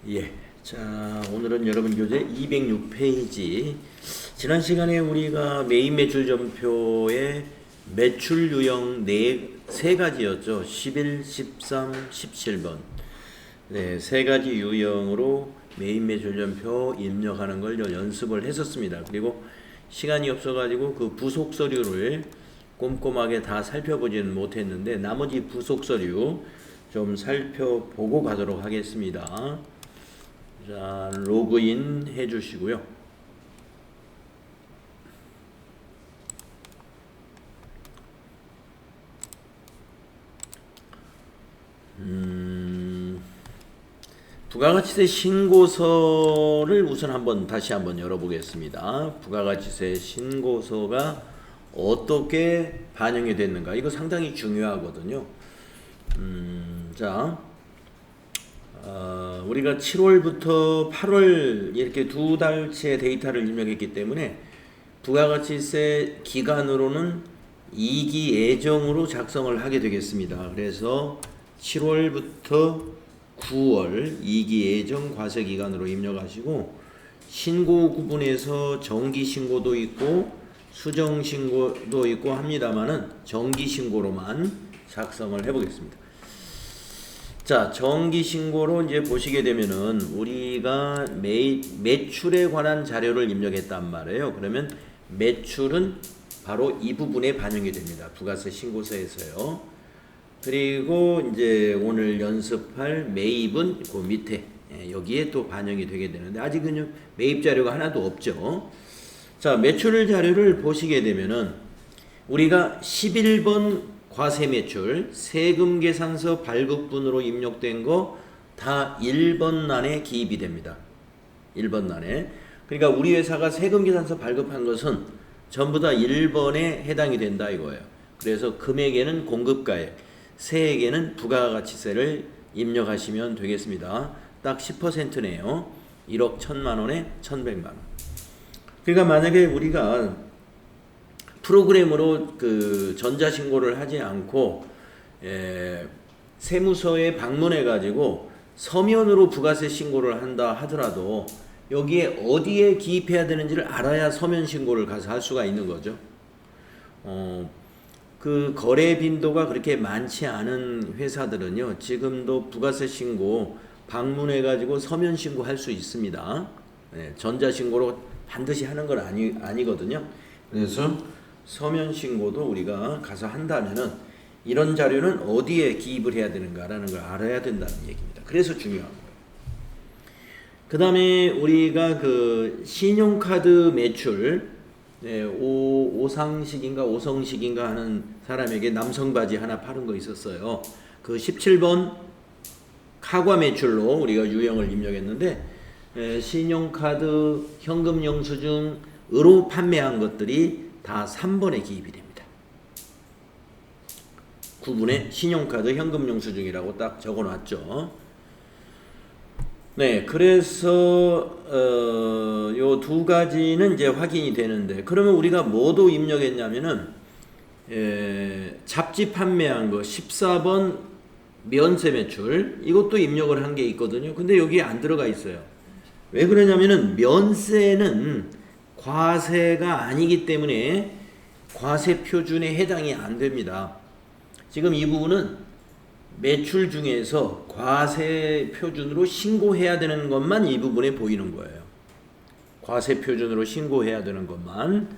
예. 자, 오늘은 여러분 교재 206페이지. 지난 시간에 우리가 메인 매출 점표의 매출 유형 세 가지였죠. 11, 13, 17번. 네, 세 가지 유형으로 메인 매출 점표 입력하는 걸 연습을 했었습니다. 그리고 시간이 없어가지고 그 부속 서류를 꼼꼼하게 다 살펴보지는 못했는데 나머지 부속 서류 좀 살펴보고 가도록 하겠습니다. 자, 로그인 해주시고요. 부가가치세 신고서를 우선 다시 한번 열어보겠습니다. 부가가치세 신고서가 어떻게 반영이 됐는가, 이거 상당히 중요하거든요. 자, 우리가 7월부터 8월 이렇게 두 달치의 데이터를 입력했기 때문에 부가가치세 기간으로는 2기 예정으로 작성을 하게 되겠습니다. 그래서 7월부터 9월 2기 예정 과세 기간으로 입력하시고, 신고 구분에서 정기 신고도 있고 수정 신고도 있고 합니다만은 정기 신고로만 작성을 해 보겠습니다. 자, 정기 신고로 이제 보시게 되면은 우리가 매출에 관한 자료를 입력했단 말이에요. 그러면 매출은 바로 이 부분에 반영이 됩니다. 부가세 신고서에서요. 그리고 이제 오늘 연습할 매입은 그 밑에 여기에 또 반영이 되게 되는데 아직은 매입 자료가 하나도 없죠. 자, 매출 자료를 보시게 되면은 우리가 11번 과세 매출 세금 계산서 발급분으로 입력된 거 다 1번 란에 기입이 됩니다. 1번 란에. 그러니까 우리 회사가 세금 계산서 발급한 것은 전부 다 1번에 해당이 된다 이거예요. 그래서 금액에는 공급가액, 세액에는 부가가치세를 입력하시면 되겠습니다. 딱 10%네요. 1억 1천만 원에 1,100만 원. 그러니까 만약에 우리가 프로그램으로 그 전자신고를 하지 않고 세무서에 방문해 가지고 서면으로 부가세 신고를 한다 하더라도 여기에 어디에 기입해야 되는지를 알아야 서면 신고를 가서 할 수가 있는 거죠. 그 거래 빈도가 그렇게 많지 않은 회사들은요, 지금도 부가세 신고 방문해 가지고 서면 신고할 수 있습니다. 전자 신고로 반드시 하는 건 아니거든요. 그래서 서면 신고도 우리가 가서 한다면은 이런 자료는 어디에 기입을 해야 되는가라는 걸 알아야 된다는 얘기입니다. 그래서 중요한 거예요. 그 다음에 우리가 그 신용카드 매출, 오상식인가 오성식인가 하는 사람에게 남성 바지 하나 파는 거 있었어요. 그 17번 카과 매출로 우리가 유형을 입력했는데, 신용카드 현금 영수증으로 판매한 것들이 다 3번에 기입이 됩니다. 9분에 신용카드 현금 영수증이라고 딱 적어놨죠. 네, 그래서 요 두 가지는 이제 확인이 되는데, 그러면 우리가 뭐도 입력했냐면은 잡지 판매한 거 14번 면세 매출, 이것도 입력을 한 게 있거든요. 근데 여기에 안 들어가 있어요. 왜 그러냐면은 면세는 과세가 아니기 때문에 과세 표준에 해당이 안 됩니다. 지금 이 부분은 매출 중에서 과세 표준으로 신고해야 되는 것만 이 부분에 보이는 거예요. 과세 표준으로 신고해야 되는 것만.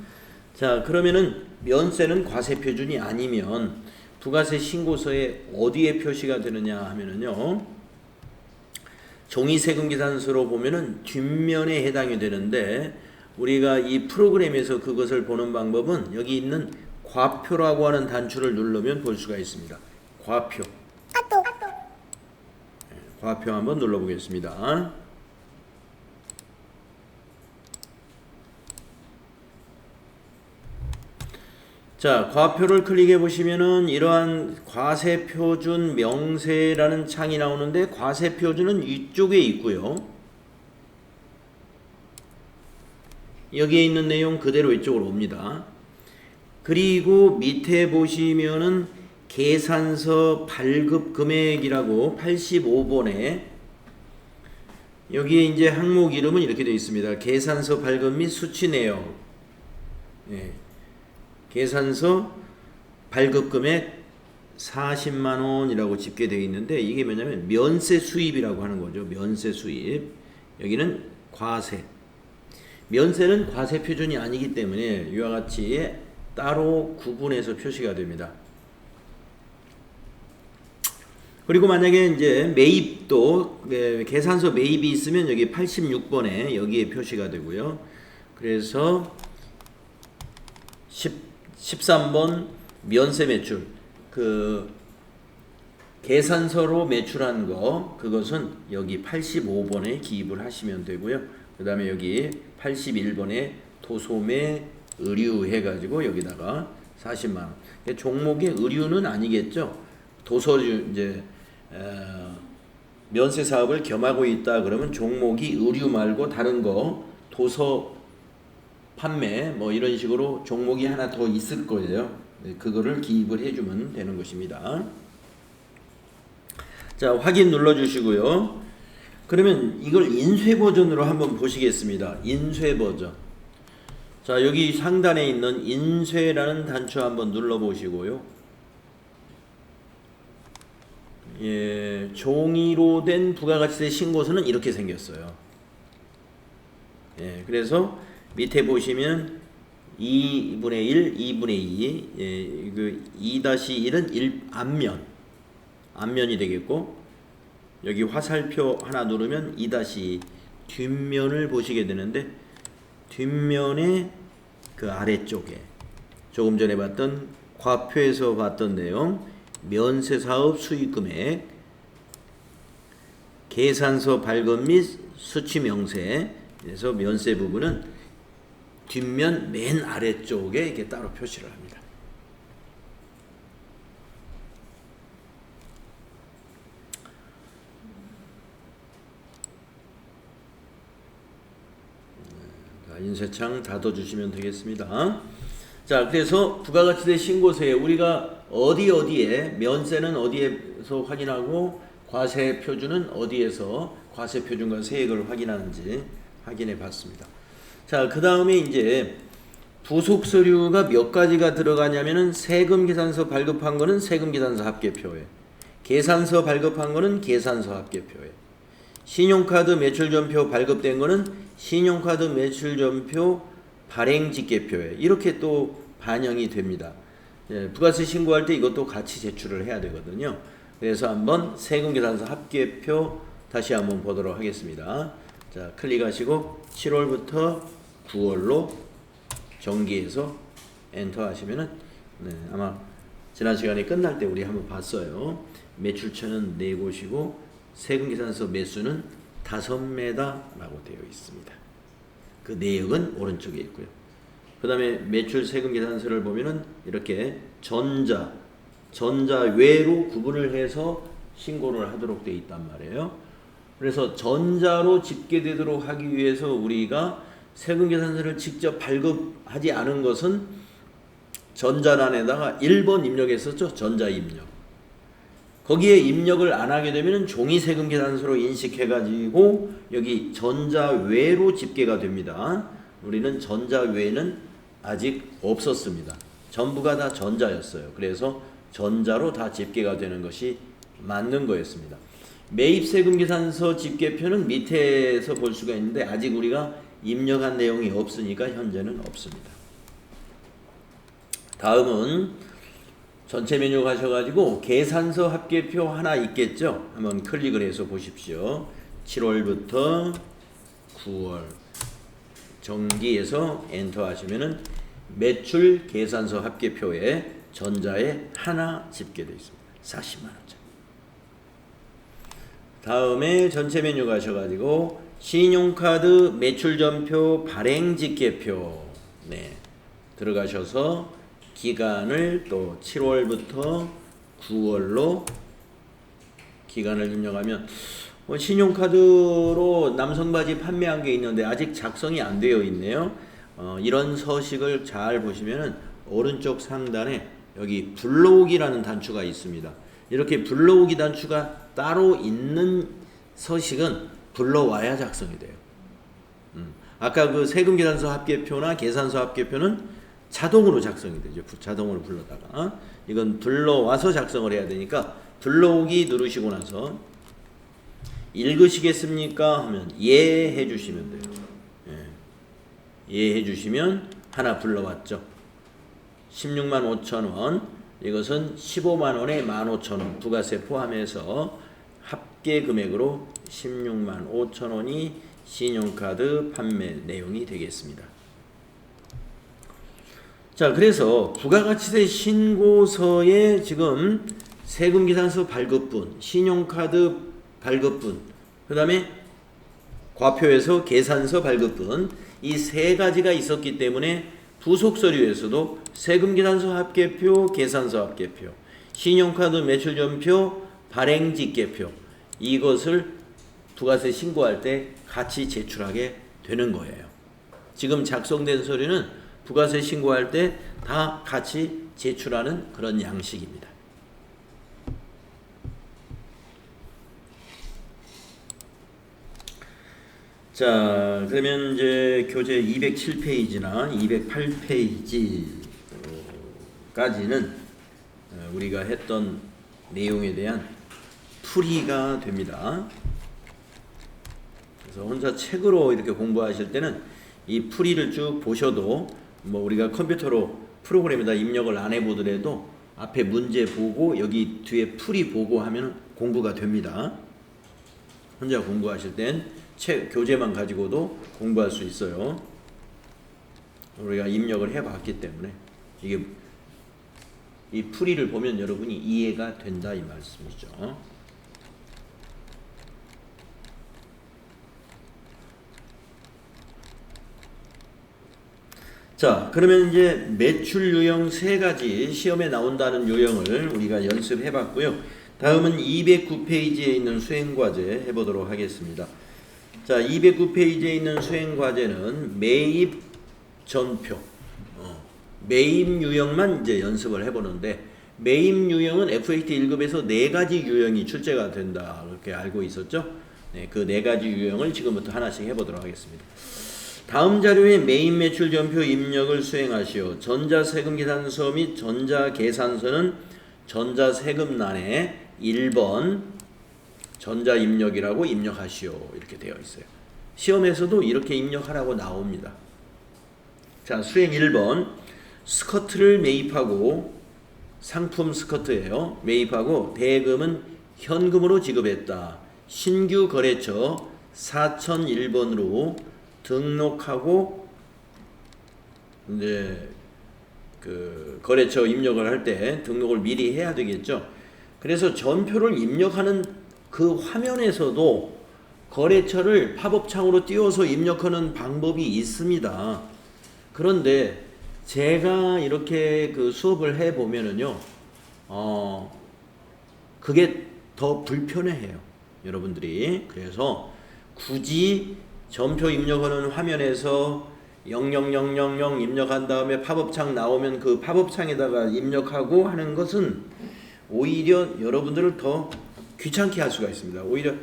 자, 그러면은 면세는 과세 표준이 아니면 부가세 신고서에 어디에 표시가 되느냐 하면은요, 종이세금 계산서로 보면은 뒷면에 해당이 되는데, 우리가 이 프로그램에서 그것을 보는 방법은 여기 있는 과표라고 하는 단추를 누르면 볼 수가 있습니다. 과표. 과표 한번 눌러보겠습니다. 자, 과표를 클릭해 보시면은 이러한 과세표준 명세라는 창이 나오는데, 과세표준은 이쪽에 있고요. 여기에 있는 내용 그대로 이쪽으로 옵니다. 그리고 밑에 보시면은 계산서 발급 금액이라고 85번에 여기에 이제 항목 이름은 이렇게 되어 있습니다. 계산서 발급 및 수치 내용. 예. 계산서 발급 금액 40만 원이라고 집계되어 있는데 이게 뭐냐면 면세 수입이라고 하는 거죠. 면세 수입. 여기는 과세. 면세는 과세 표준이 아니기 때문에 이와 같이 따로 구분해서 표시가 됩니다. 그리고 만약에 이제 매입도 계산서 매입이 있으면 여기 86번에 여기에 표시가 되고요. 그래서 13번 면세 매출 그 계산서로 매출한 거 그것은 여기 85번에 기입을 하시면 되고요. 그 다음에 여기 81번에 도소매 의류 해가지고 여기다가 40만원. 종목의 의류는 아니겠죠. 도서주 이제 면세 사업을 겸하고 있다 그러면 종목이 의류 말고 다른 거 도서 판매 뭐 이런 식으로 종목이 하나 더 있을 거예요. 그거를 기입을 해주면 되는 것입니다. 자, 확인 눌러주시고요. 그러면 이걸 인쇄 버전으로 한번 보시겠습니다. 인쇄 버전. 자, 여기 상단에 있는 인쇄라는 단추 한번 눌러보시고요. 예, 종이로 된 부가가치세 신고서는 이렇게 생겼어요. 예, 그래서 밑에 보시면 2분의 1, 2분의 2, 예, 그 2-1은 앞면이 되겠고, 여기 화살표 하나 누르면 2-2 뒷면을 보시게 되는데, 뒷면의 그 아래쪽에 조금 전에 봤던 과표에서 봤던 내용, 면세사업 수익금액, 계산서 발급 및 수치명세, 그래서 면세 부분은 뒷면 맨 아래쪽에 이렇게 따로 표시를 합니다. 자, 인쇄창 닫아주시면 되겠습니다. 자, 그래서 부가가치세 신고서에 우리가 어디에 면세는 어디에서 확인하고 과세 표준은 어디에서 과세 표준과 세액을 확인하는지 확인해 봤습니다. 자, 그 다음에 이제 부속 서류가 몇 가지가 들어가냐면은 세금 계산서 발급한 거는 세금 계산서 합계표에, 계산서 발급한 거는 계산서 합계표에, 신용카드 매출전표 발급된 거는 신용카드 매출전표 발행집계표에 이렇게 또 반영이 됩니다. 예, 부가세 신고할 때 이것도 같이 제출을 해야 되거든요. 그래서 한번 세금계산서 합계표 다시 한번 보도록 하겠습니다. 자, 클릭하시고 7월부터 9월로 정기해서 엔터 하시면은 아마 지난 시간에 끝날 때 우리 한번 봤어요. 매출처는 4곳이고 세금계산서 매수는 5매다라고 되어 있습니다. 그 내역은 오른쪽에 있고요. 그 다음에 매출 세금 계산서를 보면은 이렇게 전자 외로 구분을 해서 신고를 하도록 되어 있단 말이에요. 그래서 전자로 집계되도록 하기 위해서 우리가 세금 계산서를 직접 발급하지 않은 것은 전자란에다가 1번 입력했었죠. 전자 입력. 거기에 입력을 안 하게 되면 종이 세금 계산서로 인식해가지고 여기 전자외로 집계가 됩니다. 우리는 전자외는 아직 없었습니다. 전부가 다 전자였어요. 그래서 전자로 다 집계가 되는 것이 맞는 거였습니다. 매입세금 계산서 집계표는 밑에서 볼 수가 있는데 아직 우리가 입력한 내용이 없으니까 현재는 없습니다. 다음은 전체 메뉴 가셔가지고 계산서 합계표 하나 있겠죠? 한번 클릭을 해서 보십시오. 7월부터 9월 정기에서 엔터 하시면은 매출 계산서 합계표에 전자에 하나 집계되어 있습니다. 40만원짜리. 다음에 전체 메뉴 가셔가지고 신용카드 매출전표 발행집계표 들어가셔서 기간을 또 7월부터 9월로 기간을 입력하면 신용카드로 남성바지 판매한 게 있는데 아직 작성이 안 되어 있네요. 이런 서식을 잘 보시면은 오른쪽 상단에 여기 불러오기라는 단추가 있습니다. 이렇게 불러오기 단추가 따로 있는 서식은 불러와야 작성이 돼요. 아까 그 세금계산서 합계표나 계산서 합계표는 자동으로 작성이 되죠. 자동으로 불러다가. 이건 불러와서 작성을 해야 되니까 불러오기 누르시고 나서 읽으시겠습니까? 하면 예 해주시면 돼요. 예 해주시면 하나 불러왔죠. 16만 5천 원. 이것은 15만 원에 15,000원 부가세 포함해서 합계 금액으로 16만 5천 원이 신용카드 판매 내용이 되겠습니다. 자, 그래서 부가가치세 신고서에 지금 세금계산서 발급분, 신용카드 발급분, 그 다음에 과표에서 계산서 발급분, 이 세 가지가 있었기 때문에 부속서류에서도 세금계산서 합계표, 계산서 합계표, 신용카드 매출전표, 발행직계표, 이것을 부가세 신고할 때 같이 제출하게 되는 거예요. 지금 작성된 서류는 부가세 신고할 때 다 같이 제출하는 그런 양식입니다. 자, 그러면 이제 교재 207페이지나 208페이지까지는 우리가 했던 내용에 대한 풀이가 됩니다. 그래서 혼자 책으로 이렇게 공부하실 때는 이 풀이를 쭉 보셔도 뭐 우리가 컴퓨터로 프로그램에다 입력을 안 해보더라도 앞에 문제 보고 여기 뒤에 풀이 보고 하면 공부가 됩니다. 혼자 공부하실 땐 책 교재만 가지고도 공부할 수 있어요. 우리가 입력을 해봤기 때문에 이게 이 풀이를 보면 여러분이 이해가 된다 이 말씀이죠. 자, 그러면 이제 매출 유형 세 가지 시험에 나온다는 유형을 우리가 연습해 봤고요. 다음은 209페이지에 있는 수행과제 해보도록 하겠습니다. 자, 209페이지에 있는 수행과제는 매입 전표, 매입 유형만 이제 연습을 해보는데, 매입 유형은 FAT 1급에서 네 가지 유형이 출제가 된다 그렇게 알고 있었죠. 네, 그 네 가지 유형을 지금부터 하나씩 해보도록 하겠습니다. 다음 자료에 매입 매출 전표 입력을 수행하시오. 전자세금계산서 및 전자계산서는 전자세금란에 1번 전자입력이라고 입력하시오. 이렇게 되어 있어요. 시험에서도 이렇게 입력하라고 나옵니다. 자, 수행 1번. 스커트를 매입하고, 상품 스커트예요. 매입하고 대금은 현금으로 지급했다. 신규 거래처 4001번으로 등록하고 이제 그 거래처 입력을 할 때 등록을 미리 해야 되겠죠. 그래서 전표를 입력하는 그 화면에서도 거래처를 팝업창으로 띄워서 입력하는 방법이 있습니다. 그런데 제가 이렇게 그 수업을 해 보면은요, 그게 더 불편해해요, 여러분들이. 그래서 굳이 전표 입력하는 화면에서 00000 입력한 다음에 팝업창 나오면 그 팝업창에다가 입력하고 하는 것은 오히려 여러분들을 더 귀찮게 할 수가 있습니다. 오히려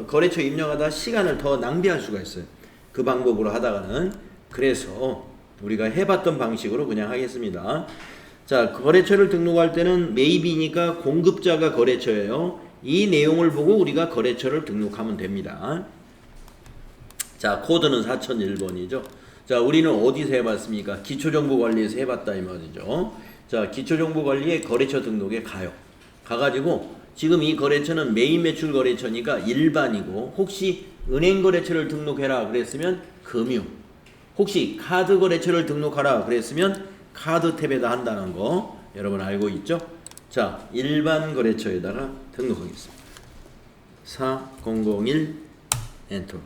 거래처 입력하다 시간을 더 낭비할 수가 있어요. 그 방법으로 하다가는. 그래서 우리가 해봤던 방식으로 그냥 하겠습니다. 자, 거래처를 등록할 때는 매입이니까 공급자가 거래처예요. 이 내용을 보고 우리가 거래처를 등록하면 됩니다. 자, 코드는 4001번이죠. 자, 우리는 어디서 해봤습니까? 기초정보관리에서 해봤다 이 말이죠. 자, 기초정보관리에 거래처 등록에 가요. 가가지고 지금 이 거래처는 매입 매출 거래처니까 일반이고, 혹시 은행 거래처를 등록해라 그랬으면 금융, 혹시 카드 거래처를 등록하라 그랬으면 카드 탭에다 한다는 거 여러분 알고 있죠? 자, 일반 거래처에다가 등록하겠습니다. 4001 엔터.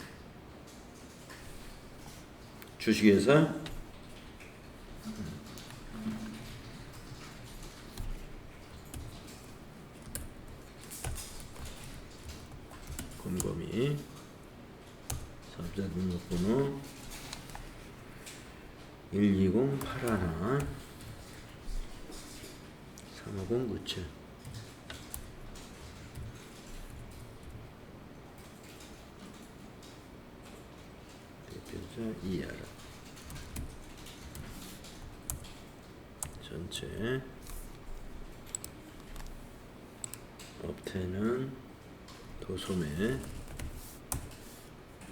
주식회사 곰곰이 사업자 등록번호 12081 35097. 목표자 이하라. 전체 업태는 도소매,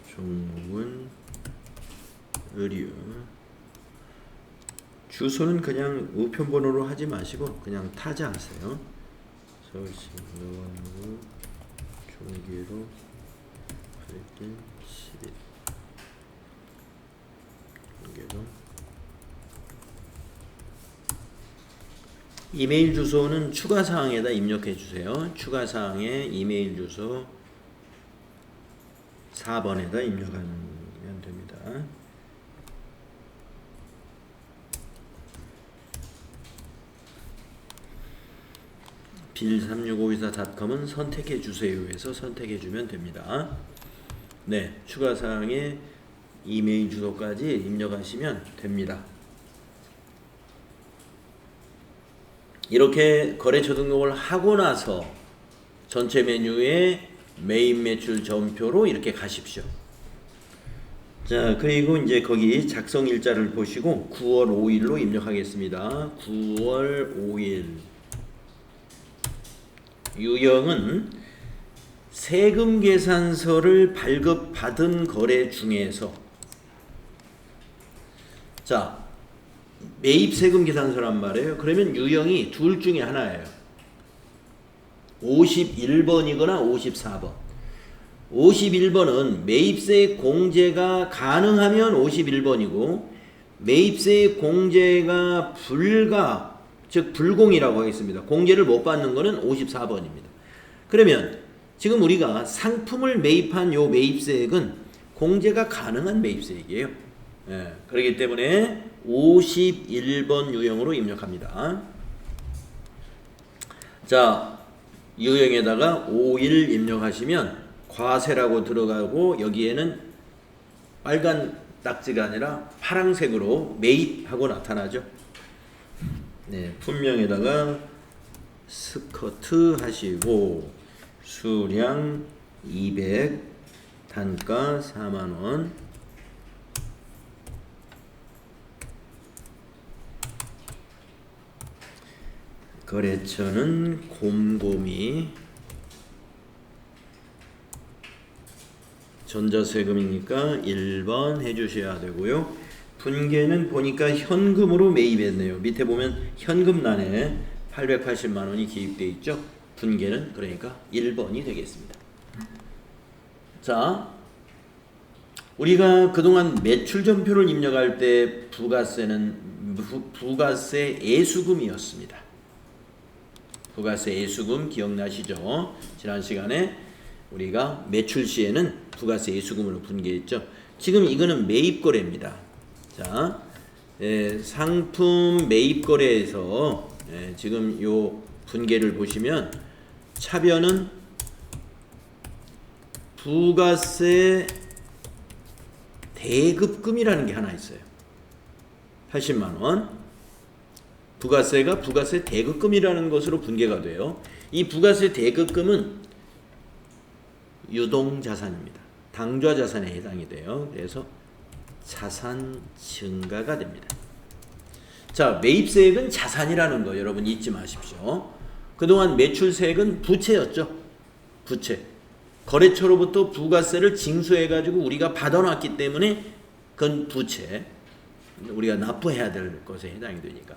종목은 의류. 주소는 그냥 우편번호로 하지 마시고 그냥 타자 하세요. 서울시 노원구 종기로 8길 10일 종기로. 이메일 주소는 추가사항에다 입력해 주세요. 추가사항에 이메일 주소 4번에다 입력하면 됩니다. 빌36524.com은 선택해 주세요에서 선택해 주면 됩니다. 네, 추가사항에 이메일 주소까지 입력하시면 됩니다. 이렇게 거래처 등록을 하고 나서 전체 메뉴에 메인 매출 전표로 이렇게 가십시오. 자, 그리고 이제 거기 작성 일자를 보시고 9월 5일로 입력하겠습니다. 9월 5일. 유형은 세금 계산서를 발급받은 거래 중에서, 자, 매입 세금 계산서란 말이에요. 그러면 유형이 둘 중에 하나예요. 51번이거나 54번. 51번은 매입세 공제가 가능하면 51번이고 매입세 공제가 즉 불공이라고 하겠습니다. 공제를 못 받는 거는 54번입니다. 그러면 지금 우리가 상품을 매입한 요 매입세액은 공제가 가능한 매입세액이에요. 예, 그렇기 때문에 51번 유형으로 입력합니다. 자, 유형에다가 5일 입력하시면 과세라고 들어가고 여기에는 빨간 딱지가 아니라 파란색으로 매입하고 나타나죠. 네, 품명에다가 스커트 하시고 수량 200, 단가 4만원, 거래처는 곰곰이, 전자세금이니까 1번 해주셔야 되고요. 분계는 보니까 현금으로 매입했네요. 밑에 보면 현금란에 880만원이 기입되어 있죠. 분계는 그러니까 1번이 되겠습니다. 자, 우리가 그동안 매출 전표를 입력할 때 부가세는 부가세 애수금이었습니다. 부가세 애수금 기억나시죠? 지난 시간에 우리가 매출 시에는 부가세 애수금으로 분개했죠. 지금 이거는 매입거래입니다. 자, 상품 매입거래에서 지금 요 분개를 보시면 차변은 부가세 대급금이라는 게 하나 있어요. 80만원. 부가세가 부가세 대급금이라는 것으로 분개가 돼요. 이 부가세 대급금은 유동자산입니다. 당좌자산에 해당이 돼요. 그래서 자산 증가가 됩니다. 자, 매입세액은 자산이라는 거 여러분 잊지 마십시오. 그동안 매출세액은 부채였죠. 부채. 거래처로부터 부가세를 징수해가지고 우리가 받아놨기 때문에 그건 부채. 우리가 납부해야 될 것에 해당이 되니까.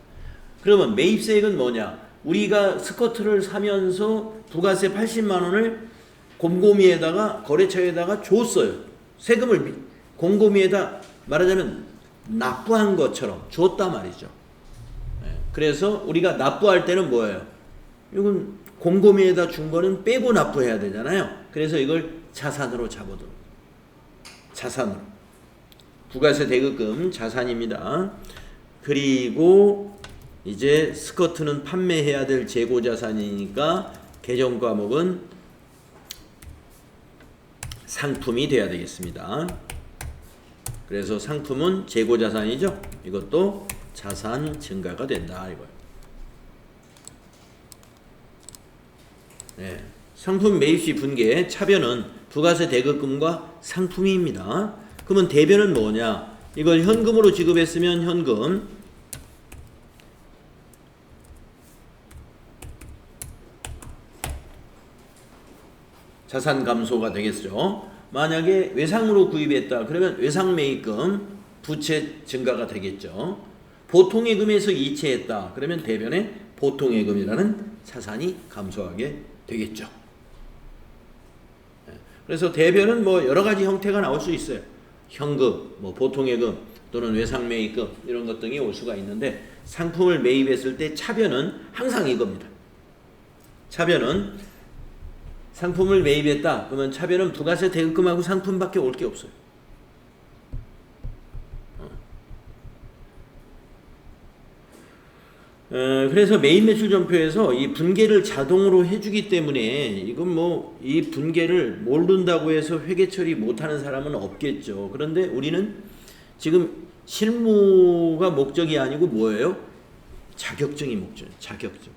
그러면 매입세액은 뭐냐? 우리가 스커트를 사면서 부가세 80만원을 곰곰이에다가 거래처에다가 줬어요. 세금을 곰곰이에다 말하자면 납부한 것처럼 줬다 말이죠. 그래서 우리가 납부할 때는 뭐예요? 이건 곰곰이에다 준 거는 빼고 납부해야 되잖아요. 그래서 이걸 자산으로 잡아두는 자산으로. 부가세 대급금 자산입니다. 그리고 이제 스커트는 판매해야 될 재고자산이니까 개정 과목은 상품이 돼야 되겠습니다. 그래서 상품은 재고자산이죠. 이것도 자산 증가가 된다 이거예요. 네. 상품 매입시 분계 차변은 부가세 대급금과 상품입니다. 그러면 대변은 뭐냐? 이걸 현금으로 지급했으면 현금, 자산 감소가 되겠죠. 만약에 외상으로 구입했다 그러면 외상 매입금, 부채 증가가 되겠죠. 보통예금에서 이체했다 그러면 대변에 보통예금이라는 자산이 감소하게 되겠죠. 그래서 대변은 뭐 여러 가지 형태가 나올 수 있어요. 현금, 뭐 보통예금 또는 외상매입금 이런 것 등이 올 수가 있는데, 상품을 매입했을 때 차변은 항상 이겁니다. 차변은 상품을 매입했다 그러면 차변은 부가세 대금하고 상품밖에 올 게 없어요. 그래서 매입 매출 전표에서 이 분계를 자동으로 해주기 때문에 이건 뭐 이 분계를 모른다고 해서 회계 처리 못하는 사람은 없겠죠. 그런데 우리는 지금 실무가 목적이 아니고 뭐예요? 자격증이 목적이에요. 자격증.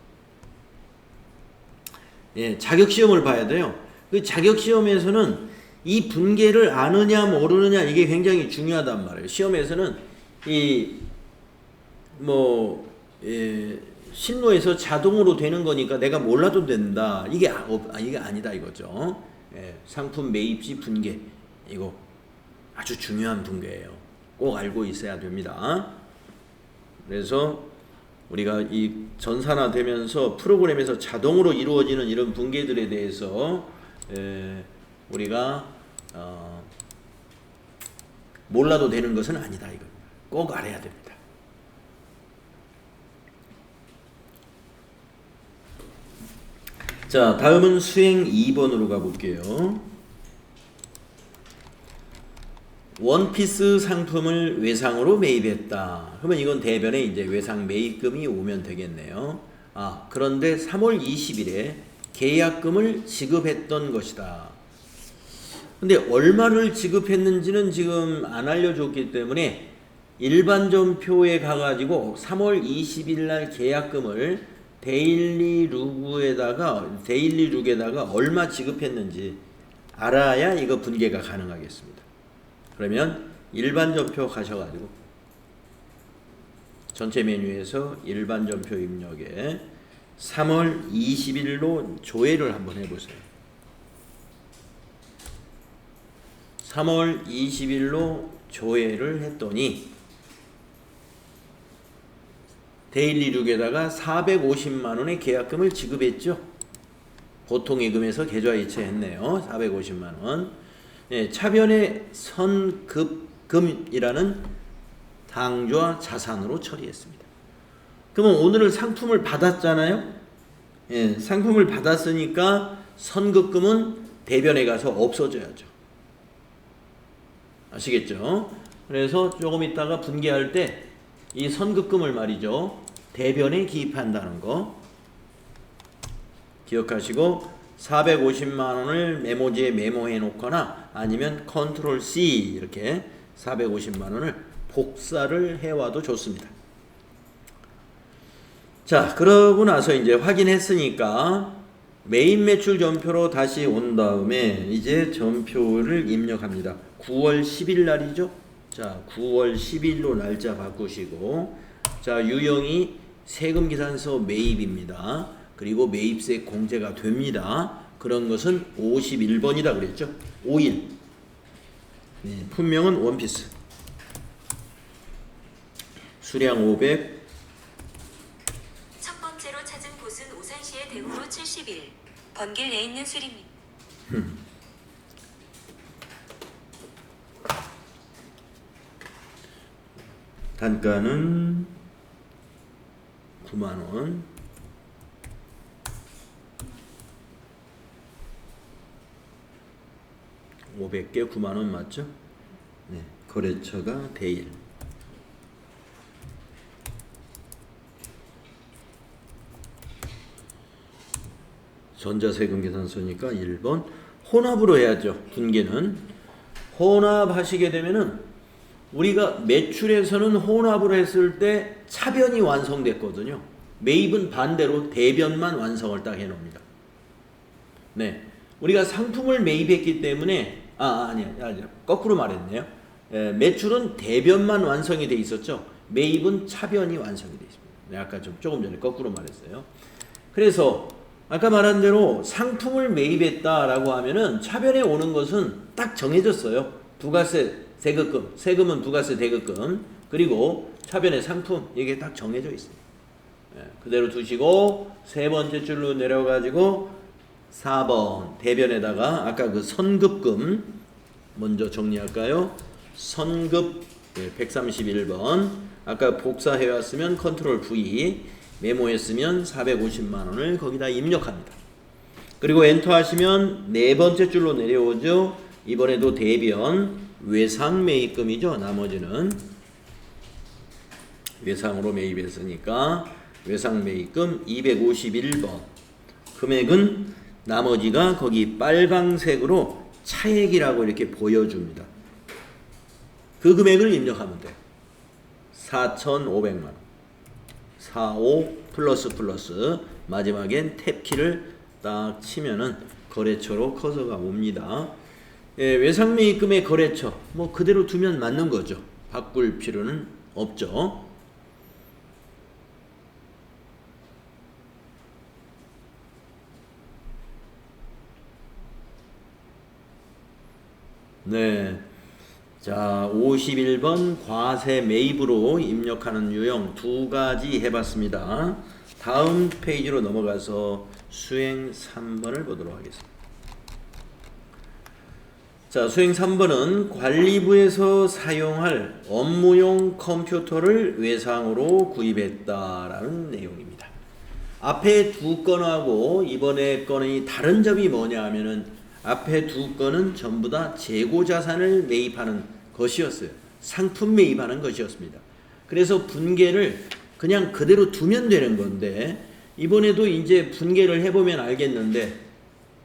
예, 자격시험을 봐야 돼요. 그 자격시험에서는 이 분계를 아느냐 모르느냐 이게 굉장히 중요하단 말이에요. 시험에서는 실무에서 자동으로 되는 거니까 내가 몰라도 된다. 이게 아니다 이거죠. 예, 상품 매입 시 분계, 이거 아주 중요한 분계예요. 꼭 알고 있어야 됩니다. 그래서 우리가 이 전산화되면서 프로그램에서 자동으로 이루어지는 이런 분계들에 대해서 우리가 몰라도 되는 것은 아니다 이겁니다. 꼭 알아야 됩니다. 자, 다음은 수행 2번으로 가볼게요. 원피스 상품을 외상으로 매입했다. 그러면 이건 대변에 이제 외상 매입금이 오면 되겠네요. 그런데 3월 20일에 계약금을 지급했던 것이다. 근데 얼마를 지급했는지는 지금 안 알려줬기 때문에 일반 전표에 가가지고 3월 20일 날 계약금을 데일리룩에다가 얼마 지급했는지 알아야 이거 분계가 가능하겠습니다. 그러면 일반 전표 가셔가지고 전체 메뉴에서 일반 전표 입력에 3월 20일로 조회를 한번 해보세요. 3월 20일로 조회를 했더니 데일리룩에다가 450만원의 계약금을 지급했죠. 보통예금에서 계좌이체했네요. 450만원. 예, 차변의 선급금이라는 당좌 자산으로 처리했습니다. 그러면 오늘은 상품을 받았잖아요. 예, 상품을 받았으니까 선급금은 대변에 가서 없어져야죠. 아시겠죠? 그래서 조금 있다가 분계할 때 이 선급금을 말이죠, 대변에 기입한다는 거 기억하시고 450만원을 메모지에 메모해 놓거나 아니면 컨트롤 C 이렇게 450만원을 복사를 해와도 좋습니다. 자, 그러고 나서 이제 확인했으니까 매입 매출 전표로 다시 온 다음에 이제 전표를 입력합니다. 9월 10일 날이죠. 자, 9월 10일로 날짜 바꾸시고, 자, 유형이 세금계산서 매입입니다. 그리고 매입세 공제가 됩니다. 그런 것은 51번이다 그랬죠. 5일. 네, 품명은 원피스. 수량 500. 첫 번째로 찾은 곳은 오산시의 대구로 71. 번길 내에 있는 술입니다. 단가는 9만원. (500개) 9만원 맞죠? 네, 거래처가 대일. 전자세금 계산서니까 1번. 혼합으로 해야죠. 분계는 혼합하시게 되면은 우리가 매출에서는 혼합을 했을 때 차변이 완성됐거든요. 매입은 반대로 대변만 완성을 딱 해놓습니다. 네, 우리가 상품을 매입했기 때문에 아니야 거꾸로 말했네요. 매출은 대변만 완성이 돼 있었죠. 매입은 차변이 완성이 돼 있습니다. 네, 아까 조금 전에 거꾸로 말했어요. 그래서 아까 말한 대로 상품을 매입했다라고 하면은 차변에 오는 것은 딱 정해졌어요. 부가세 대급금, 세금은 부가세 대급금, 그리고 차변의 상품, 이게 딱 정해져 있습니다. 그대로 두시고 세 번째 줄로 내려가지고 4번 대변에다가 아까 그 선급금 먼저 정리할까요? 선급 131번 아까 복사해왔으면 컨트롤 V, 메모했으면 450만 원을 거기다 입력합니다. 그리고 엔터 하시면 네 번째 줄로 내려오죠. 이번에도 대변 외상 매입금이죠. 나머지는 외상으로 매입했으니까 외상 매입금 251번, 금액은 나머지가 거기 빨강색으로 차액이라고 이렇게 보여줍니다. 그 금액을 입력하면 돼요. 4,500만 원. 45 플러스 마지막엔 탭키를 딱 치면은 거래처로 커서가 옵니다. 외상 매입금의 거래처 뭐 그대로 두면 맞는 거죠. 바꿀 필요는 없죠. 네. 자, 51번 과세 매입으로 입력하는 유형 두 가지 해봤습니다. 다음 페이지로 넘어가서 수행 3번을 보도록 하겠습니다. 자, 수행 3번은 관리부에서 사용할 업무용 컴퓨터를 외상으로 구입했다라는 내용입니다. 앞에 두 건하고 이번에 건의 다른 점이 뭐냐 하면은 앞에 두 건은 전부 다 재고자산을 매입하는 것이었어요. 상품 매입하는 것이었습니다. 그래서 분계를 그냥 그대로 두면 되는 건데 이번에도 이제 분계를 해보면 알겠는데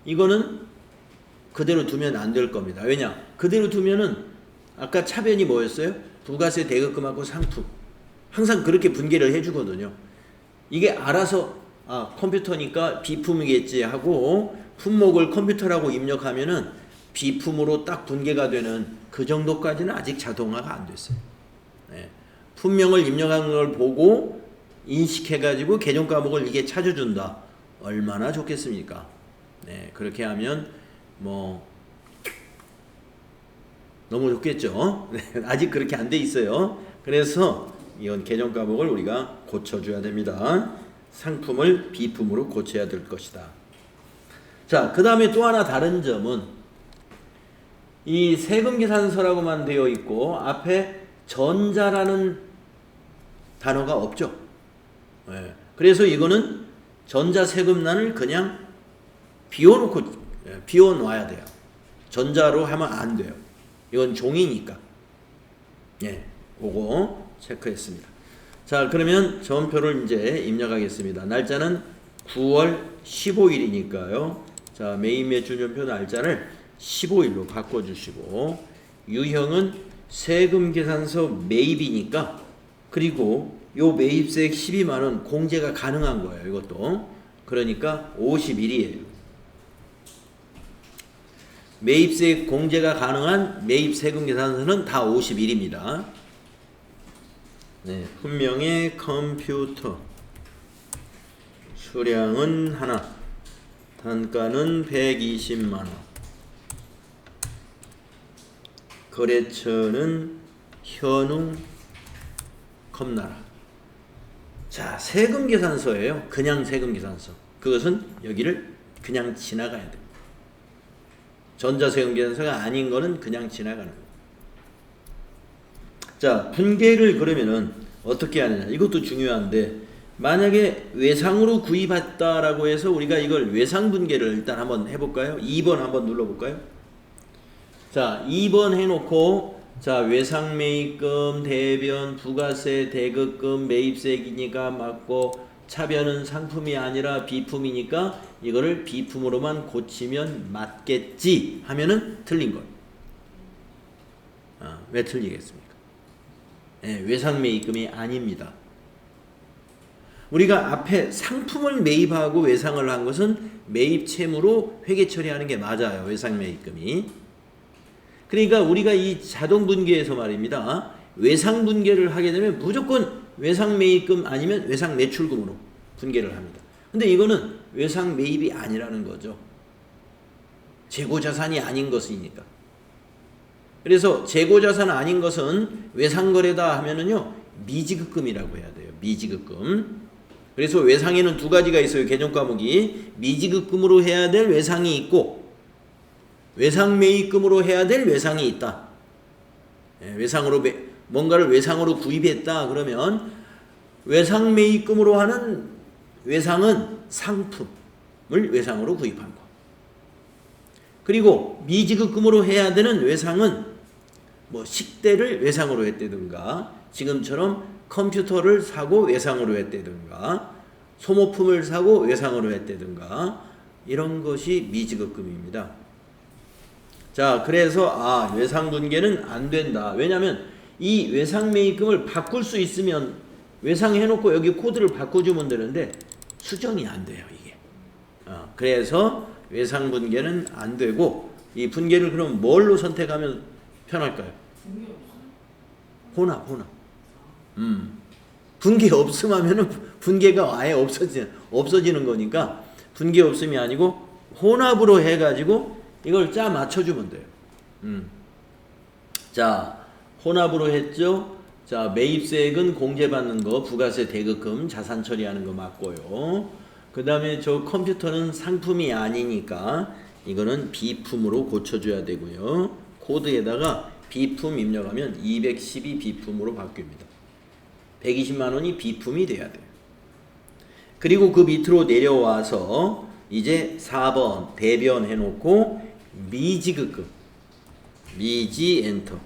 이거는 그대로 두면 안 될 겁니다. 왜냐? 그대로 두면은 아까 차변이 뭐였어요? 부가세 대급금하고 상품. 항상 그렇게 분계를 해주거든요. 이게 알아서 컴퓨터니까 비품이겠지 하고 품목을 컴퓨터라고 입력하면은 비품으로 딱 분계가 되는 그 정도까지는 아직 자동화가 안 됐어요. 네. 품명을 입력한 걸 보고 인식해가지고 계정 과목을 이게 찾아준다. 얼마나 좋겠습니까? 네, 그렇게 하면 뭐 너무 좋겠죠. 네, 아직 그렇게 안 돼 있어요. 그래서 이건 계정 과목을 우리가 고쳐줘야 됩니다. 상품을 비품으로 고쳐야 될 것이다. 자, 그 다음에 또 하나 다른 점은 이 세금계산서라고만 되어 있고 앞에 전자라는 단어가 없죠. 네. 그래서 이거는 전자세금란을 그냥 비워놔야 돼요. 전자로 하면 안 돼요. 이건 종이니까. 예, 그거 체크했습니다. 자, 그러면 점표를 이제 입력하겠습니다. 날짜는 9월 15일이니까요. 자, 매입 매출점표 날짜를 15일로 바꿔주시고 유형은 세금계산서 매입이니까 그리고 요 매입세액 12만원 공제가 가능한 거예요. 이것도. 그러니까 50일이에요. 매입세액 공제가 가능한 매입세금계산서는 다 50일입니다. 네, 분명의 컴퓨터 수량은 하나, 단가는 120만원, 거래처는 현웅 겁나라. 자, 세금계산서예요. 그냥 세금계산서. 그것은 여기를 그냥 지나가야 됩니다. 전자세금계산서가 아닌 거는 그냥 지나가는 거예요. 자, 분계를 그러면은 어떻게 하느냐. 이것도 중요한데 만약에 외상으로 구입했다라고 해서 우리가 이걸 외상분계를 일단 한번 해볼까요? 2번 한번 눌러볼까요? 자, 2번 해놓고 자, 외상매입금, 대변, 부가세, 대급금, 매입세액이니까 맞고 차변은 상품이 아니라 비품이니까 이거를 비품으로만 고치면 맞겠지 하면은 틀린 거예요. 왜 틀리겠습니까? 네, 외상매입금이 아닙니다. 우리가 앞에 상품을 매입하고 외상을 한 것은 매입채무로 회계 처리하는 게 맞아요. 외상매입금이. 그러니까 우리가 이 자동 분계에서 말입니다. 외상 분계를 하게 되면 무조건 외상 매입금 아니면 외상 매출금으로 분계를 합니다. 근데 이거는 외상 매입이 아니라는 거죠. 재고 자산이 아닌 것이니까. 그래서 재고 자산 아닌 것은 외상 거래다 하면은요, 미지급금이라고 해야 돼요. 미지급금. 그래서 외상에는 두 가지가 있어요. 개정 과목이. 미지급금으로 해야 될 외상이 있고 외상 매입금으로 해야 될 외상이 있다. 외상으로 뭔가를 외상으로 구입했다 그러면 외상 매입금으로 하는 외상은 상품을 외상으로 구입한 거. 그리고 미지급금으로 해야 되는 외상은 뭐 식대를 외상으로 했다든가 지금처럼 컴퓨터를 사고 외상으로 했다든가 소모품을 사고 외상으로 했다든가 이런 것이 미지급금입니다. 자, 그래서 외상 분계는 안 된다. 왜냐하면 이 외상 매입금을 바꿀 수 있으면 외상해놓고 여기 코드를 바꿔주면 되는데 수정이 안 돼요, 이게. 그래서 외상 분계는 안 되고 이 분계를 그럼 뭘로 선택하면 편할까요? 혼합. 분계 없음 하면은 분계가 아예 없어지는 거니까 분계 없음이 아니고 혼합으로 해가지고 이걸 짜 맞춰주면 돼요. 자, 혼합으로 했죠. 자, 매입세액은 공제받는 거, 부가세 대급금, 자산 처리하는 거 맞고요. 그 다음에 저 컴퓨터는 상품이 아니니까 이거는 비품으로 고쳐줘야 되고요. 코드에다가 비품 입력하면 212 비품으로 바뀝니다. 120만 원이 비품이 돼야 돼요. 그리고 그 밑으로 내려와서 이제 4번 대변 해놓고 미지급금, 미지 엔터.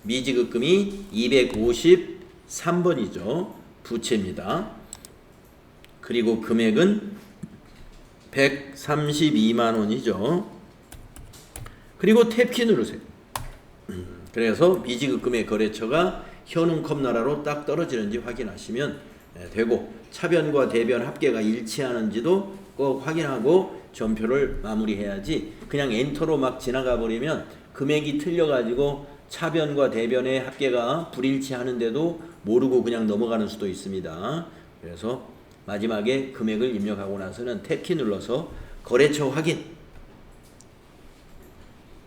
미지급금이 253번이죠. 부채입니다. 그리고 금액은 132만 원이죠. 그리고 탭키 누르세요. 그래서 미지급금의 거래처가 현웅컵나라로 딱 떨어지는지 확인하시면 되고 차변과 대변 합계가 일치하는지도 꼭 확인하고 전표를 마무리해야지 그냥 엔터로 막 지나가 버리면 금액이 틀려가지고 차변과 대변의 합계가 불일치하는데도 모르고 그냥 넘어가는 수도 있습니다. 그래서 마지막에 금액을 입력하고 나서는 탭키 눌러서 거래처 확인,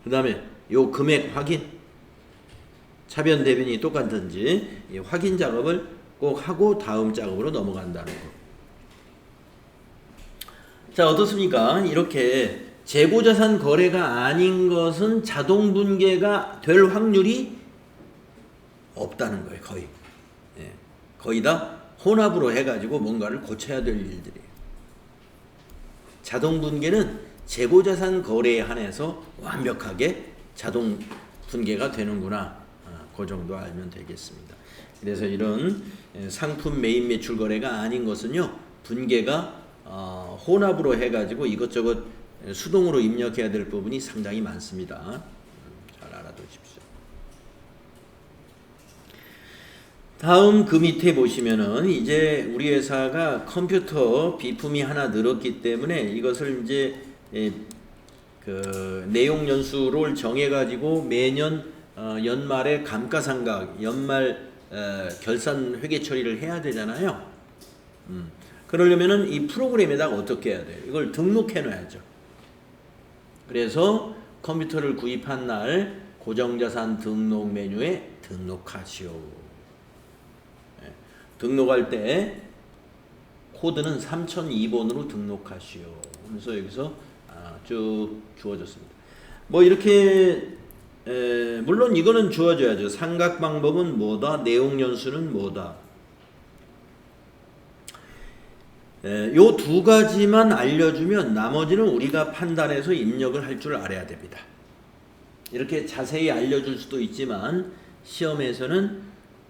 그 다음에 요 금액 확인, 차변 대변이 똑같은지 이 확인 작업을 꼭 하고 다음 작업으로 넘어간다는 거. 자, 어떻습니까? 이렇게 재고자산 거래가 아닌 것은 자동 분계가 될 확률이 없다는 거예요. 거의. 거의 다 혼합으로 해가지고 뭔가를 고쳐야 될 일들이에요. 자동 분계는 재고자산 거래에 한해서 완벽하게 자동 분계가 되는구나. 그 정도 알면 되겠습니다. 그래서 이런 상품 매입 매출 거래가 아닌 것은요, 분계가 혼합으로 해가지고 이것저것 수동으로 입력해야 될 부분이 상당히 많습니다. 잘 알아두십시오. 다음 그 밑에 보시면은 이제 우리 회사가 컴퓨터 비품이 하나 늘었기 때문에 이것을 이제 그 내용 연수를 정해가지고 매년 연말에 감가상각, 연말 결산 회계 처리를 해야 되잖아요. 그러려면은 이 프로그램에다가 어떻게 해야 돼요? 이걸 등록해 놔야죠. 그래서 컴퓨터를 구입한 날 고정자산 등록 메뉴에 등록하시오. 등록할 때 코드는 3002번으로 등록하시오. 그래서 여기서 쭉 주어졌습니다. 뭐 이렇게 물론 이거는 주어져야죠. 상각 방법은 뭐다? 내용 연수는 뭐다? 요 두 가지만 알려주면 나머지는 우리가 판단해서 입력을 할 줄 알아야 됩니다. 이렇게 자세히 알려줄 수도 있지만 시험에서는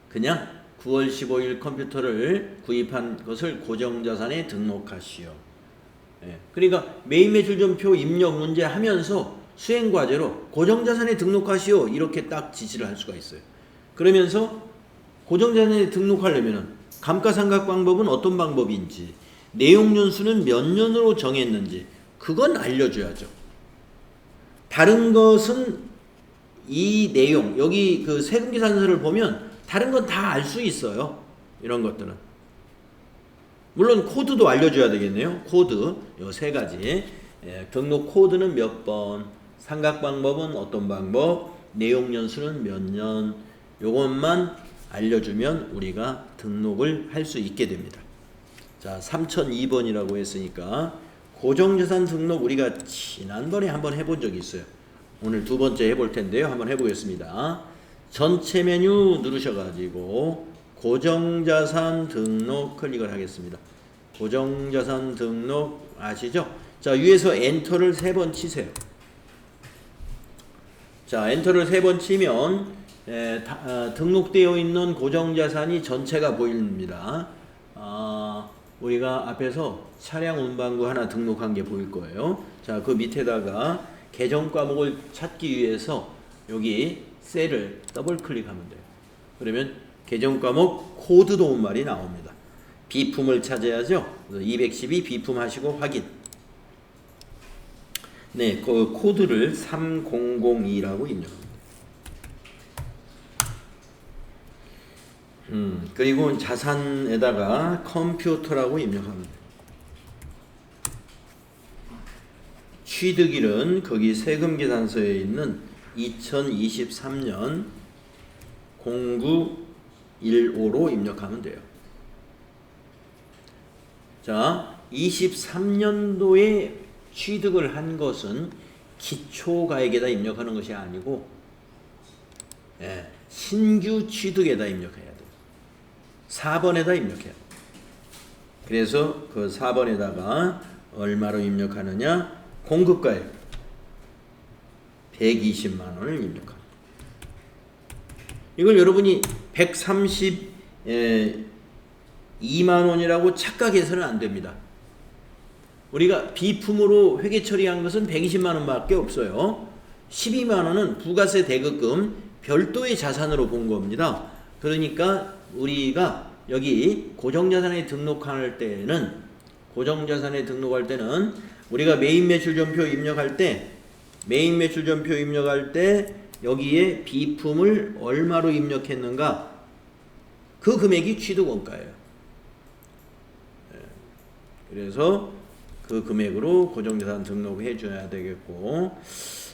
그냥 9월 15일 컴퓨터를 구입한 것을 고정자산에 등록하시오. 그러니까 매입매출전표 입력 문제 하면서 수행과제로 고정자산에 등록하시오 이렇게 딱 지시를 할 수가 있어요. 그러면서 고정자산에 등록하려면 감가상각 방법은 어떤 방법인지, 내용연수는 몇 년으로 정했는지 그건 알려줘야죠. 다른 것은 이 내용 여기 그 세금계산서를 보면 다른 건 다 알 수 있어요. 이런 것들은 물론 코드도 알려줘야 되겠네요. 코드 요 세 가지. 등록 코드는 몇 번, 상각 방법은 어떤 방법, 내용 연수는 몇 년, 요것만 알려주면 우리가 등록을 할 수 있게 됩니다. 자, 3002번이라고 했으니까 고정자산 등록 우리가 지난번에 한번 해본 적이 있어요. 오늘 두 번째 해볼 텐데요. 한번 해보겠습니다. 전체 메뉴 누르셔가지고 고정자산 등록 클릭을 하겠습니다. 고정자산 등록 아시죠? 자, 위에서 엔터를 3번 치세요. 자, 엔터를 3번 치면 등록되어 있는 고정자산이 전체가 보입니다. 우리가 앞에서 차량 운반구 하나 등록한 게 보일 거예요. 자, 그 밑에다가 계정 과목을 찾기 위해서 여기 셀을 더블 클릭하면 돼요. 그러면 계정 과목 코드 도움말이 나옵니다. 비품을 찾아야죠. 212 비품 하시고 확인. 네, 그 코드를 3002라고 입력합니다. 그리고 자산에다가 컴퓨터라고 입력합니다. 취득일은 거기 세금계산서에 있는 2023년 0915로 입력하면 돼요. 자, 23년도에 취득을 한 것은 기초가액에다 입력하는 것이 아니고 신규 취득에다 입력해야 돼요. 4번에다 입력해요. 그래서 그 4번에다가 얼마로 입력하느냐? 공급가액 120만 원을 입력합니다. 이걸 여러분이 132만 원이라고 착각해서는 안 됩니다. 우리가 비품으로 회계 처리한 것은 120만 원밖에 없어요. 12만 원은 부가세 대급금 별도의 자산으로 본 겁니다. 그러니까 우리가 여기 고정자산에 등록할 때는 우리가 메인 매출전표 입력할 때 여기에 비품을 얼마로 입력했는가, 그 금액이 취득원가예요. 그래서 그 금액으로 고정자산 등록해 줘야 되겠고,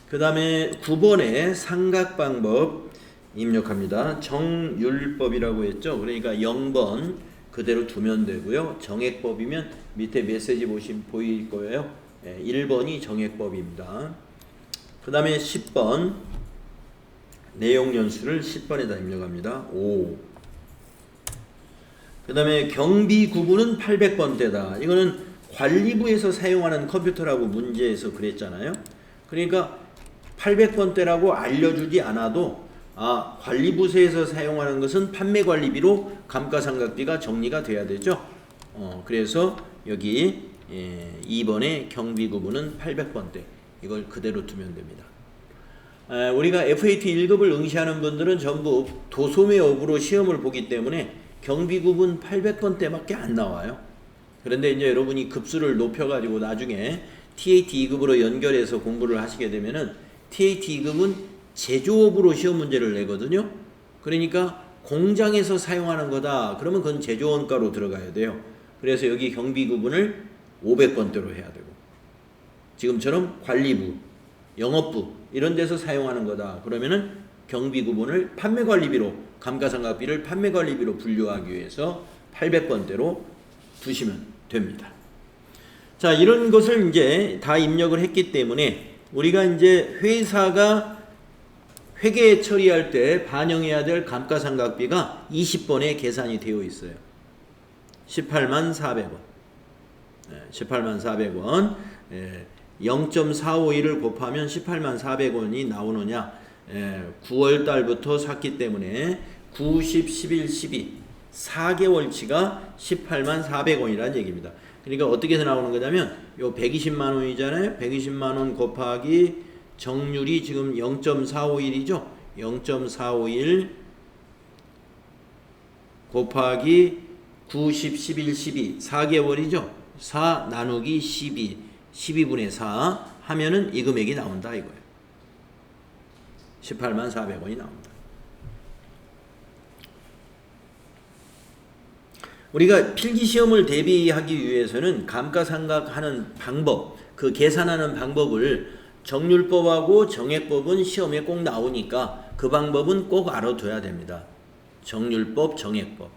그 다음에 9번에 상각방법 입력합니다. 정율법이라고 했죠. 그러니까 0번 그대로 두면 되고요. 정액법이면 밑에 메시지 보일 거예요. 1번이 정액법입니다. 그 다음에 10번 내용 연수를 10번에다 입력합니다. 5. 그 다음에 경비 구분은 800번대다. 이거는 관리부에서 사용하는 컴퓨터라고 문제에서 그랬잖아요. 그러니까 800번대라고 알려주지 않아도 관리부서에서 사용하는 것은 판매관리비로 감가상각비가 정리가 돼야 되죠. 그래서 여기 2번의 경비구분은 800번대 이걸 그대로 두면 됩니다. 우리가 FAT 1급을 응시하는 분들은 전부 도소매 업으로 시험을 보기 때문에 경비구분 800번대밖에 안 나와요. 그런데 이제 여러분이 급수를 높여가지고 나중에 TAT 2급으로 연결해서 공부를 하시게 되면은 TAT 2급은 제조업으로 시험 문제를 내거든요. 그러니까 공장에서 사용하는 거다. 그러면 그건 제조원가로 들어가야 돼요. 그래서 여기 경비 구분을 500번대로 해야 되고, 지금처럼 관리부, 영업부 이런 데서 사용하는 거다. 그러면은 경비 구분을 판매관리비로, 감가상각비를 판매관리비로 분류하기 위해서 800번대로 두시면 됩니다. 자, 이런 것을 이제 다 입력을 했기 때문에 우리가 이제 회사가 회계 처리할 때 반영해야 될 감가상각비가 20번에 계산이 되어 있어요. 18만 400원. 18만 400원. 0.451을 곱하면 18만 400원이 나오느냐. 9월 달부터 샀기 때문에 9, 10, 11, 12 4개월치가 18만 400원이라는 얘기입니다. 그러니까 어떻게 해서 나오는 거냐면 요 120만 원이잖아요. 120만 원 곱하기 정률이 지금 0.451이죠. 0.451 곱하기 9, 10, 11, 12 4개월이죠. 4 나누기 12 12분의 4 하면은 이 금액이 나온다 이거예요. 18만 400원이 나옵니다. 우리가 필기시험을 대비하기 위해서는 감가상각하는 방법, 그 계산하는 방법을 정률법하고 정액법은 시험에 꼭 나오니까 그 방법은 꼭 알아둬야 됩니다. 정률법, 정액법.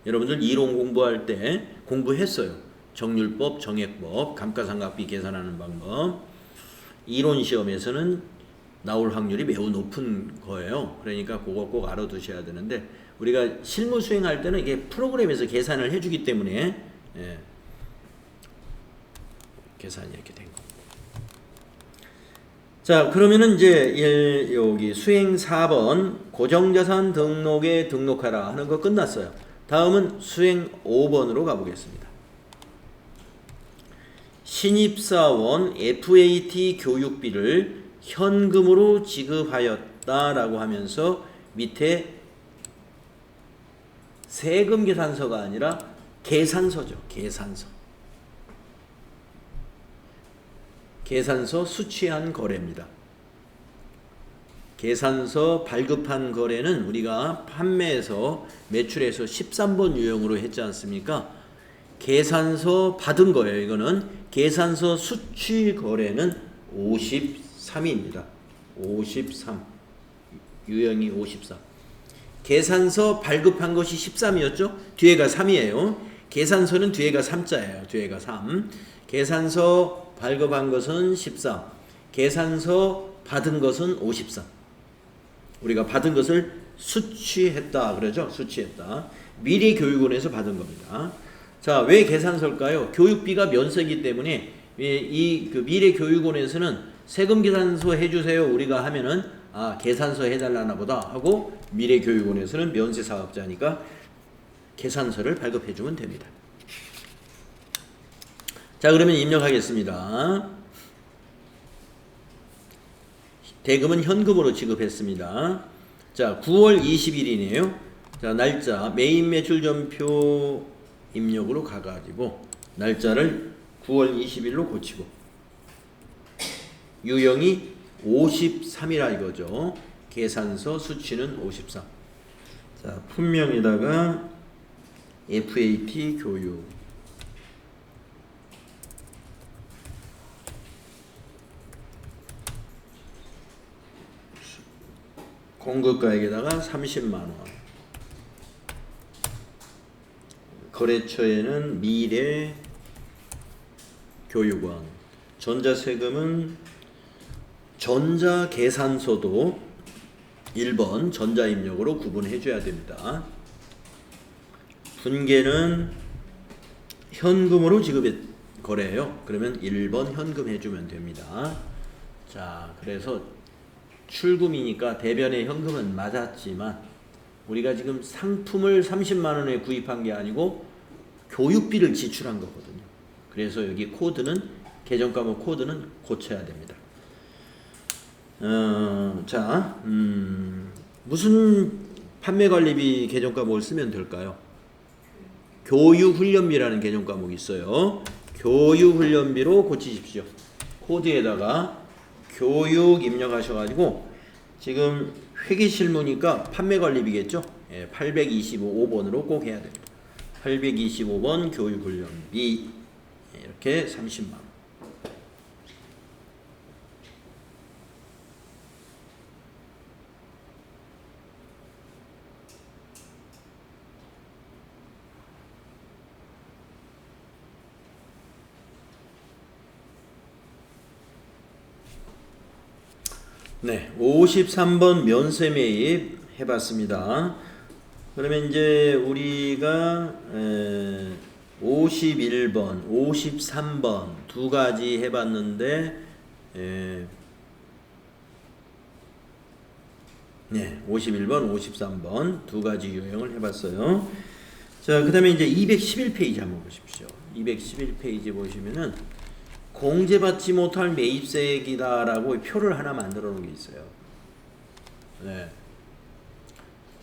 여러분들 이론 공부할 때 공부했어요. 정률법, 정액법, 감가상각비 계산하는 방법. 이론 시험에서는 나올 확률이 매우 높은 거예요. 그러니까 그거 꼭 알아두셔야 되는데 우리가 실무 수행할 때는 이게 프로그램에서 계산을 해주기 때문에 계산이 이렇게 된 겁니다. 자, 그러면은 이제 여기 수행 4번 고정자산 등록에 등록하라 하는 거 끝났어요. 다음은 수행 5번으로 가보겠습니다. 신입사원 FAT 교육비를 현금으로 지급하였다라고 하면서 밑에 세금 계산서가 아니라 계산서죠. 계산서 수취한 거래입니다. 계산서 발급한 거래는 우리가 판매에서 매출에서 13번 유형으로 했지 않습니까? 계산서 받은 거예요. 이거는 계산서 수취 거래는 53입니다. 53. 유형이 54. 계산서 발급한 것이 13이었죠? 뒤에가 3이에요. 계산서는 뒤에가 3자예요. 뒤에가 3. 계산서 발급한 것은 14. 계산서 받은 것은 54. 우리가 받은 것을 수취했다 그러죠? 수취했다. 미래교육원에서 받은 겁니다. 자, 왜 계산서일까요? 교육비가 면세이기 때문에 그 미래교육원에서는 세금 계산서 해주세요 우리가 하면은 계산서 해달라나 보다 하고 미래교육원에서는 면세사업자니까 계산서를 발급해주면 됩니다. 자, 그러면 입력하겠습니다. 대금은 현금으로 지급했습니다. 자, 9월 20일이네요. 자, 날짜 메인 매출 전표 입력으로 가가지고 날짜를 9월 20일로 고치고 유형이 53이라 이거죠. 계산서 수치는 54. 자, 품명에다가 FAT 교육 공급가액에다가 30만원 거래처에는 미래교육원 전자세금은 전자계산서도 1번 전자입력으로 구분해 줘야 됩니다. 분계는 현금으로 지급해 거래해요. 그러면 1번 현금 해주면 됩니다. 자, 그래서 출금이니까 대변의 현금은 맞았지만 우리가 지금 상품을 30만원에 구입한 게 아니고 교육비를 지출한 거거든요. 그래서 여기 코드는 계정과목 코드는 고쳐야 됩니다. 자, 무슨 판매관리비 계정과목을 쓰면 될까요? 교육훈련비라는 계정과목이 있어요. 교육훈련비로 고치십시오. 코드에다가 교육 입력하셔가지고 지금 회계실무니까 판매관리비겠죠? 825번으로 꼭 해야 됩니다. 825번 교육훈련비 이렇게 30만원. 네, 53번 면세 매입 해봤습니다. 그러면 이제 우리가 51번, 53번 두 가지 해봤는데, 네, 51번, 53번 두 가지 유형을 해봤어요. 자, 그 다음에 이제 211페이지 한번 보십시오. 211페이지 보시면은 공제받지 못할 매입세액이다라고 표를 하나 만들어 놓은 게 있어요. 네.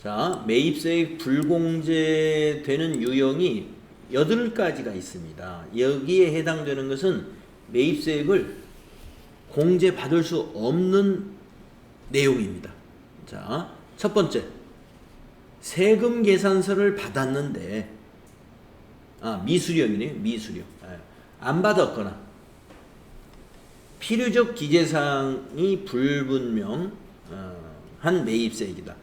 자, 매입세액 불공제되는 유형이 8가지가 있습니다. 여기에 해당되는 것은 매입세액을 공제받을 수 없는 내용입니다. 자, 첫 번째. 세금 계산서를 받았는데 미수령이네요. 미수령. 안 받았거나 필요적 기재사항이 불분명한 매입세액이다.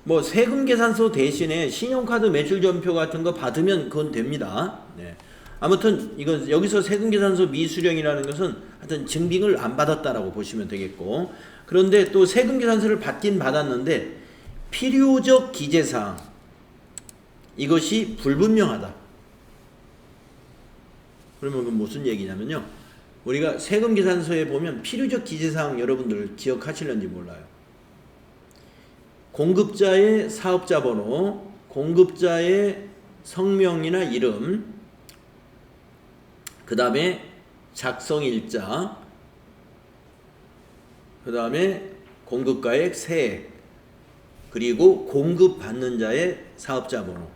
뭐 세금 계산서 대신에 신용카드 매출전표 같은 거 받으면 그건 됩니다. 네. 아무튼 이건 여기서 세금 계산서 미수령이라는 것은 하여튼 증빙을 안 받았다라고 보시면 되겠고, 그런데 또 세금 계산서를 받긴 받았는데 필요적 기재사항 이것이 불분명하다. 그러면 그 무슨 얘기냐면요, 우리가 세금 계산서에 보면 필요적 기재사항 여러분들 기억하실는지 몰라요. 공급자의 사업자 번호, 공급자의 성명이나 이름, 그 다음에 작성일자, 그 다음에 공급가액, 세액, 그리고 공급받는 자의 사업자 번호.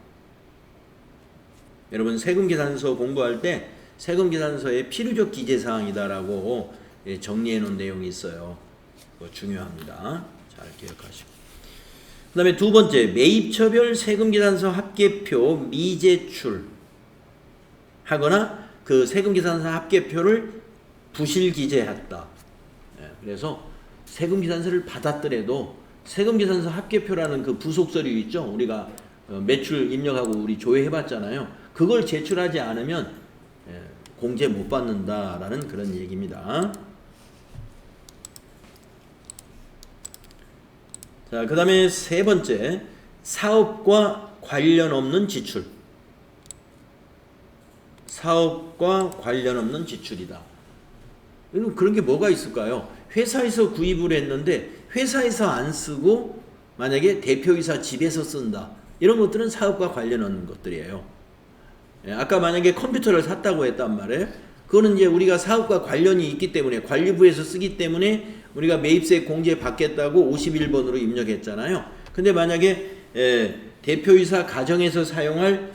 여러분 세금 계산서 공부할 때 세금 계산서에 필요적 기재사항이다라고 정리해 놓은 내용이 있어요. 그거 중요합니다. 잘 기억하시고. 그 다음에 두 번째, 매입처별 세금 계산서 합계표 미제출 하거나 그 세금 계산서 합계표를 부실 기재했다. 그래서 세금 계산서를 받았더라도 세금 계산서 합계표라는 그 부속 서류 있죠? 우리가 매출 입력하고 우리 조회해 봤잖아요. 그걸 제출하지 않으면 공제 못 받는다라는 그런 얘기입니다. 자, 그 다음에 세 번째, 사업과 관련 없는 지출. 사업과 관련 없는 지출이다. 그런 게 뭐가 있을까요? 회사에서 구입을 했는데 회사에서 안 쓰고 만약에 대표이사 집에서 쓴다. 이런 것들은 사업과 관련 없는 것들이에요. 아까 만약에 컴퓨터를 샀다고 했단 말이에요. 그거는 이제 우리가 사업과 관련이 있기 때문에 관리부에서 쓰기 때문에 우리가 매입세 공제 받겠다고 51번으로 입력했잖아요. 근데 만약에 대표이사 가정에서 사용할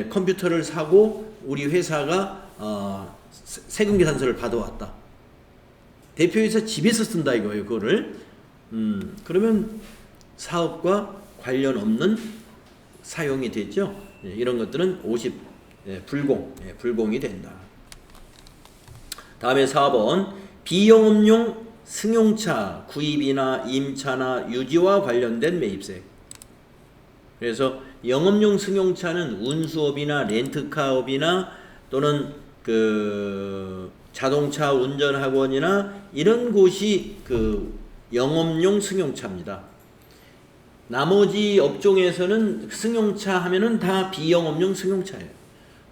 컴퓨터를 사고 우리 회사가 세금 계산서를 받아왔다. 대표이사 집에서 쓴다 이거예요. 그거를 그러면 사업과 관련 없는 사용이 되죠. 이런 것들은 50 불공이 된다. 다음에 4번, 비영업용 승용차 구입이나 임차나 유지와 관련된 매입세. 그래서 영업용 승용차는 운수업이나 렌트카업이나 또는 그 자동차 운전학원이나 이런 곳이 그 영업용 승용차입니다. 나머지 업종에서는 승용차 하면은 다 비영업용 승용차예요.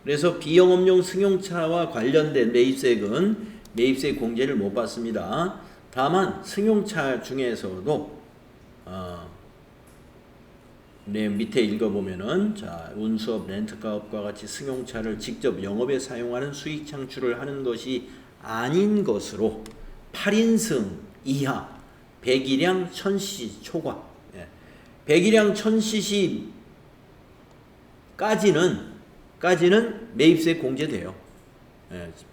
그래서 비영업용 승용차와 관련된 매입세액은 매입세 공제를 못 받습니다. 다만 승용차 중에서도 밑에 읽어보면은 자, 운수업, 렌트카업과 같이 승용차를 직접 영업에 사용하는 수익 창출을 하는 것이 아닌 것으로 8인승 이하 100일량 1000cc 초과 100일량 1000cc까지는 매입세 공제돼요.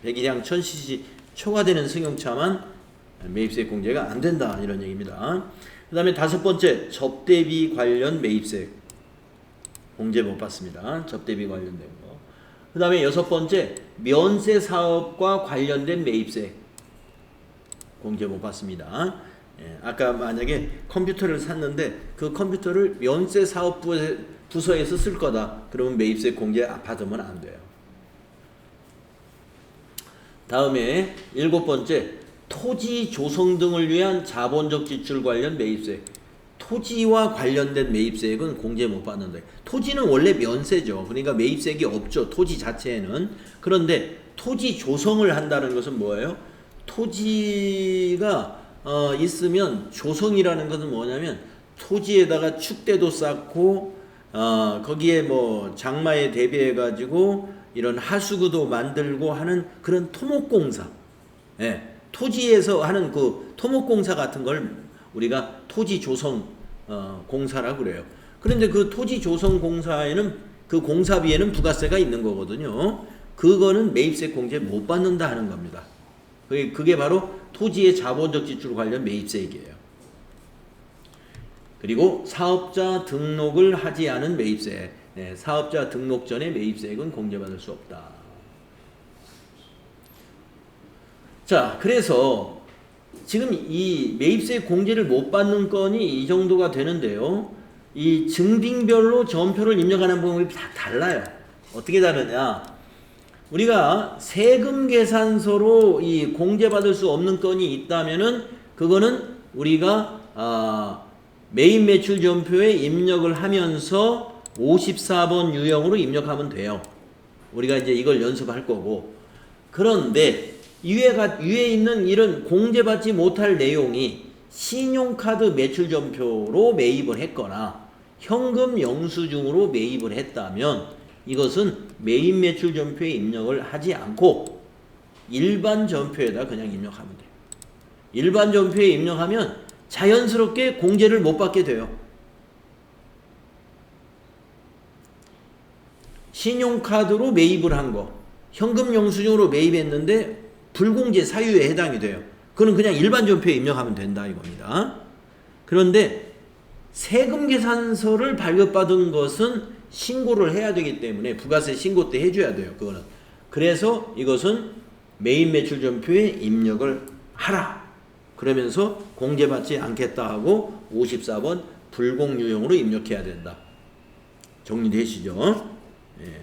100일량 1000cc 초과되는 승용차만 매입세 공제가 안 된다 이런 얘기입니다. 그 다음에 다섯 번째, 접대비 관련 매입세 공제 못 받습니다. 접대비 관련된 거. 그 다음에 여섯 번째, 면세 사업과 관련된 매입세 공제 못 받습니다. 아까 만약에 컴퓨터를 샀는데 그 컴퓨터를 면세 사업 부서에서 쓸 거다. 그러면 매입세 공제 받으면 안 돼요. 다음에 일곱 번째, 토지 조성 등을 위한 자본적 지출 관련 매입세. 토지와 관련된 매입세액은 공제 못 받는다. 토지는 원래 면세죠. 그러니까 매입세액이 없죠. 토지 자체에는. 그런데 토지 조성을 한다는 것은 뭐예요? 토지가 있으면 조성이라는 것은 뭐냐면 토지에다가 축대도 쌓고 거기에 뭐 장마에 대비해 가지고 이런 하수구도 만들고 하는 그런 토목공사. 토지에서 하는 그 토목공사 같은 걸 우리가 토지 조성 공사라고 그래요. 그런데 그 토지 조성 공사에는 그 공사비에는 부가세가 있는 거거든요. 그거는 매입세 공제 못 받는다 하는 겁니다. 그게 바로 토지의 자본적 지출 관련 매입세액이에요. 그리고 사업자 등록을 하지 않은 매입세, 사업자 등록 전에 매입세액은 공제받을 수 없다. 자, 그래서 지금 이 매입세 공제를 못 받는 건이 이 정도가 되는데요. 이 증빙별로 전표를 입력하는 방법이 다 달라요. 어떻게 다르냐? 우리가 세금 계산서로 이 공제받을 수 없는 건이 있다면은 그거는 우리가 매입 매출 전표에 입력을 하면서 54번 유형으로 입력하면 돼요. 우리가 이제 이걸 연습할 거고. 그런데 위에 있는 이런 공제받지 못할 내용이 신용카드 매출 전표로 매입을 했거나 현금 영수증으로 매입을 했다면 이것은 매입 매출 전표에 입력을 하지 않고 일반 전표에다 그냥 입력하면 돼요. 일반 전표에 입력하면 자연스럽게 공제를 못 받게 돼요. 신용카드로 매입을 한 거, 현금 영수증으로 매입했는데 불공제 사유에 해당이 돼요. 그건 그냥 일반 전표에 입력하면 된다 이겁니다. 그런데 세금 계산서를 발급받은 것은 신고를 해야 되기 때문에 부가세 신고 때 해줘야 돼요. 그거는. 그래서 이것은 매입 매출 전표에 입력을 하라. 그러면서 공제받지 않겠다 하고 54번 불공유형으로 입력해야 된다. 정리되시죠? 예.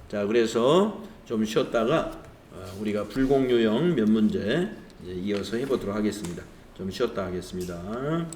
자, 그래서 좀 쉬었다가 우리가 불공유형 몇 문제 이어서 해보도록 하겠습니다. 좀 쉬었다 하겠습니다.